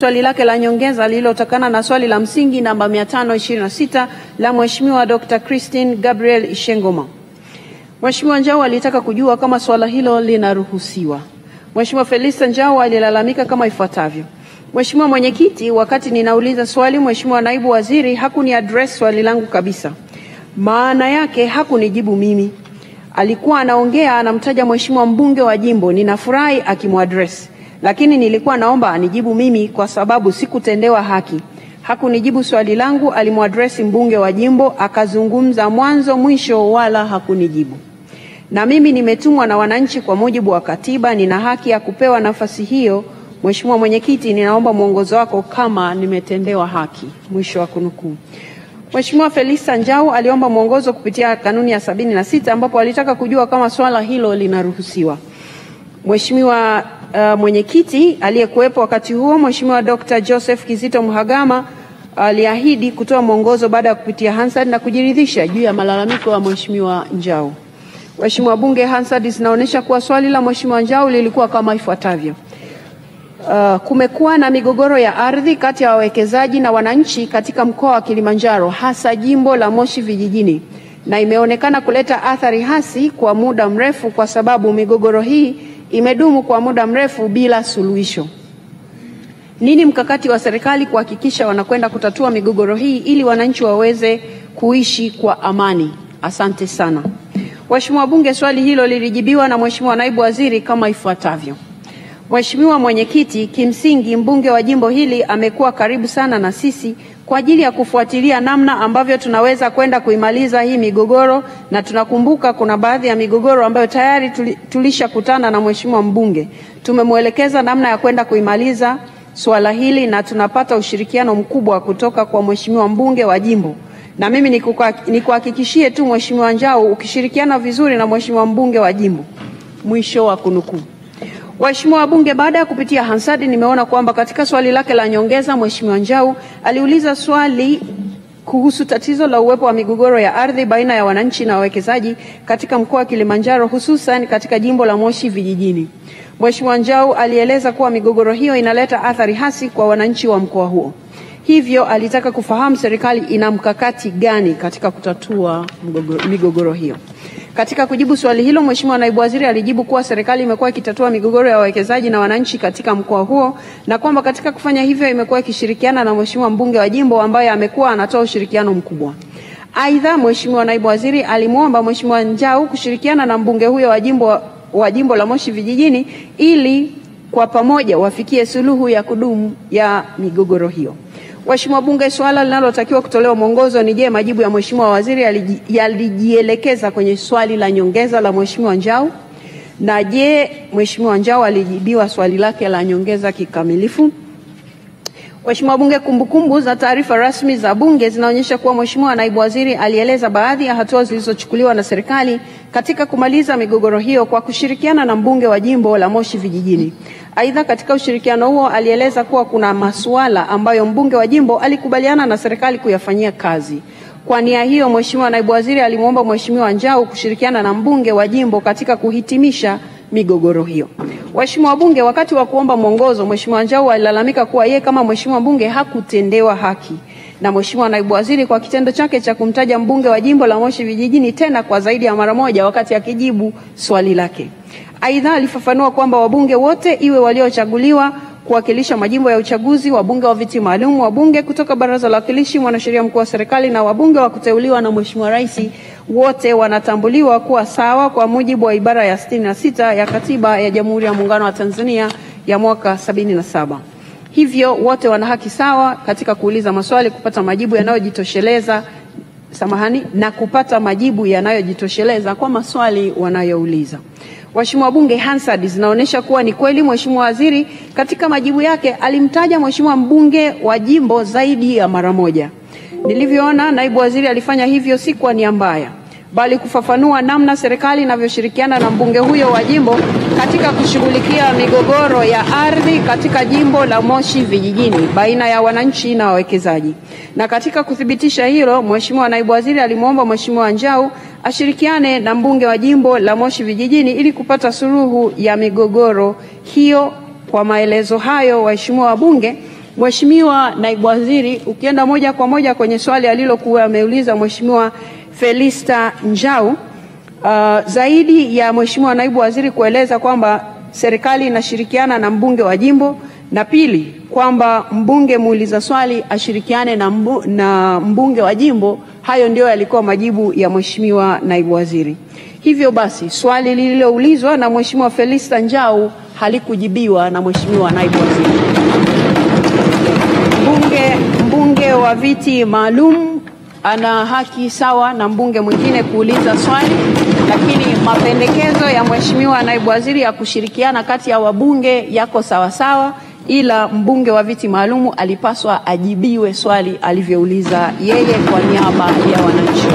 Swali lake la nyongeza lililotokana na swali la msingi namba 526 la Mheshimiwa Dr. Christine Gabriel Ishengoma. Mheshimiwa Njau alitaka kujua kama swala hilo linaruhusiwa. Mheshimiwa Felista Njau alilalamika kama ifuatavyo. Mheshimiwa Mwenyekiti, wakati ninauliza swali Mheshimiwa Naibu Waziri hakuni address swali langu kabisa. Maana yake hakunijibu mimi. Alikuwa anaongea anamtaja Mheshimiwa mbunge wa jimbo, ninafurahi akimuaddress. Lakini nilikuwa naomba anijibu mimi kwa sababu sikutendewa haki. Hakunijibu swali langu, alimuaddress mbunge wa jimbo, akazungumza mwanzo mwisho wala hakunijibu. Na mimi nimetumwa na wananchi kwa mujibu wa katiba, nina haki ya kupewa nafasi hiyo. Mheshimiwa Mwenyekiti, ninaomba mwongozo wako kama nimetendewa haki. Mwisho wa kunukuu. Mheshimiwa Felista Njau aliomba mwongozo kupitia kanuni ya 76 ambapo alitaka kujua kama swala hilo linaruhusiwa. Mheshimiwa Mwenyekiti aliyekuwepo wakati huo, Mheshimiwa Dr. Joseph Kizito Mhagama aliahidi kutoa mwongozo baada ya kupitia Hansard na kujiridhisha juu ya malalamiko ya Mheshimiwa Njau. Mheshimiwa Bunge, Hansard zinaonyesha kuwa swali la Mheshimiwa Njau lilikuwa kama ifuatavyo. Kumekuwa na migogoro ya ardhi kati ya wawekezaji na wananchi katika mkoa wa Kilimanjaro, hasa jimbo la Moshi vijijini, na imeonekana kuleta athari hasi kwa muda mrefu kwa sababu migogoro hii imedumu kwa muda mrefu bila suluhisho. Nini mkakati wa serikali kuhakikisha wanakwenda kutatua migogoro hii ili wananchi waweze kuishi kwa amani? Asante sana. Mheshimiwa Bunge, swali hilo lilijibiwa na Mheshimiwa Naibu Waziri kama ifuatavyo. Mheshimiwa Mwenyekiti, kimsingi mbunge wa jimbo hili amekuwa karibu sana na sisi kwa ajili ya kufuatilia namna ambavyo tunaweza kwenda kuimaliza hii migogoro, na tunakumbuka kuna baadhi ya migogoro ambayo tayari tulishakutana na Mheshimiwa mbunge. Tumemuelekeza namna ya kwenda kuimaliza swala hili na tunapata ushirikiano mkubwa kutoka kwa Mheshimiwa mbunge wa jimbo. Na mimi nikuhakikishie tu Mheshimiwa Njau ukishirikiana vizuri na Mheshimiwa mbunge wa jimbo. Mwisho wa kunukuu. Waheshimiwa wabunge, baada ya kupitia Hansard nimeona kwamba katika swali lake la nyongeza Mheshimiwa Njau aliuliza swali kuhusu tatizo la uwepo wa migogoro ya ardhi baina ya wananchi na wawekezaji katika mkoa wa Kilimanjaro, hususan katika jimbo la Moshi vijijini. Mheshimiwa Njau alieleza kuwa migogoro hiyo inaleta athari hasi kwa wananchi wa mkoa huo. Hivyo alitaka kufahamu serikali ina mkakati gani katika kutatua migogoro hiyo. Katika kujibu swali hilo, Mheshimiwa Naibu Waziri alijibu kuwa serikali imekuwa ikitatua migogoro ya wawekezaji na wananchi katika mkoa huo, na kwamba katika kufanya hivyo imekuwa ikishirikiana na Mheshimiwa mbunge wa jimbo ambaye amekuwa anatoa ushirikiano mkubwa. Aidha, Mheshimiwa Naibu Waziri alimuomba Mheshimiwa Njau kushirikiana na mbunge huyo wa jimbo la Moshi vijijini ili kwa pamoja wafikie suluhu ya kudumu ya migogoro hiyo. Mheshimiwa Bunge, swala linalotakiwa kutolewa mwongozo ni je, majibu ya Mheshimiwa Waziri yalijielekeza kwenye swali la nyongeza la Mheshimiwa Njau? Na je, Mheshimiwa Njau alijibiwa swali lake la nyongeza kikamilifu? Mheshimiwa Bunge, kumbukumbu za taarifa rasmi za Bunge zinaonyesha kuwa Mheshimiwa Naibu Waziri alieleza baadhi ya hatua zilizochukuliwa na serikali katika kumaliza migogoro hiyo kwa kushirikiana na mbunge wa jimbo la Moshi vijijini. Aidha, katika ushirikiano huo alieleza kuwa kuna masuala ambayo mbunge wa jimbo alikubaliana na serikali kuyafanyia kazi. Kwa nia hiyo, Mheshimiwa Naibu Waziri alimuomba Mheshimiwa Njau kushirikiana na mbunge wa jimbo katika kuhitimisha migogoro hiyo. Waheshimiwa wabunge, wakati wa kuomba mwongozo Mheshimiwa Njau alilalamika kuwa yeye kama Mheshimiwa mbunge hakutendewa haki na Mheshimiwa Naibu Waziri kwa kitendo chake cha kumtaja mbunge wa jimbo la Moshi vijijini tena kwa zaidi ya mara moja wakati akijibu swali lake. Aidha, alifafanua kwamba wabunge wote iwe waliochaguliwa kuwakilisha majimbo ya uchaguzi, wabunge wa viti maalum, wabunge kutoka Baraza la Wawakilishi, mwanasheria mkuu wa serikali na wabunge wa kuteuliwa na Mheshimiwa Rais wote wanatambuliwa kuwa sawa kwa mujibu wa ibara ya 66 ya Katiba ya Jamhuri ya Muungano wa Tanzania ya mwaka 77. Hivyo wote wana haki sawa katika kuuliza maswali, kupata majibu yanayojitosheleza na kupata majibu yanayojitosheleza kwa maswali wanayouliza. Waheshimiwa Bunge, Hansard zinaonyesha kuwa ni kweli Mheshimiwa Waziri katika majibu yake alimtaja Mheshimiwa mbunge wa jimbo zaidi ya mara moja. Nilivyoona, Naibu Waziri alifanya hivyo si kwa nia mbaya, bali kufafanua namna serikali inavyoshirikiana na mbunge huyo wa jimbo katika kushughulikia migogoro ya ardhi katika jimbo la Moshi vijijini baina ya wananchi na wawekezaji. Na katika kuthibitisha hilo, Mheshimiwa Naibu Waziri alimuomba Mheshimiwa Njau ashirikiane na mbunge wa jimbo la Moshi vijijini ili kupata suluhu ya migogoro hiyo. Kwa maelezo hayo, waheshimiwa wabunge, Mheshimiwa Naibu Waziri, ukienda moja kwa moja kwenye swali alilokuwa ameuliza Mheshimiwa Felista Njau, zaidi ya Mheshimiwa Naibu Waziri kueleza kwamba serikali inashirikiana na mbunge wa jimbo, na pili kwamba mbunge muuliza swali ashirikiane na mbunge wa jimbo, hayo ndio yalikuwa majibu ya Mheshimiwa Naibu Waziri. Hivyo basi swali lililoulizwa na Mheshimiwa Felista Njau halikujibiwa na Mheshimiwa Naibu Waziri. Mbunge wa viti maalum ana haki sawa na mbunge mwingine kuuliza swali, lakini mapendekezo ya Mheshimiwa Naibu Waziri ya kushirikiana kati ya wabunge yako sawa sawa, ila mbunge wa viti maalum alipaswa ajibiwe swali alivyouliza yeye kwa niaba ya wananchi.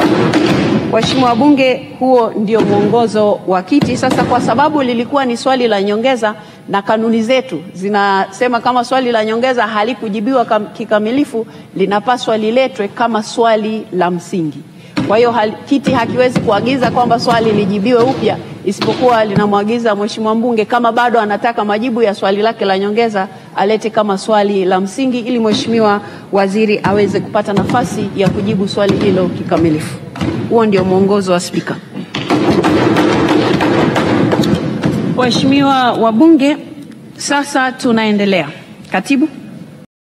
Waheshimiwa wabunge, huo ndio mwongozo wa kiti. Sasa kwa sababu lilikuwa ni swali la nyongeza na kanuni zetu zinasema kama swali la nyongeza halikujibiwa kikamilifu linapaswa liletwe kama swali la msingi. Kwa hiyo kiti hakiwezi kuagiza kwamba swali lijibiwe upya, isipokuwa linamwagiza Mheshimiwa mbunge kama bado anataka majibu ya swali lake la nyongeza alete kama swali la msingi, ili Mheshimiwa Waziri aweze kupata nafasi ya kujibu swali hilo kikamilifu. Huo ndio mwongozo wa Spika. Waheshimiwa wabunge, sasa tunaendelea. Katibu.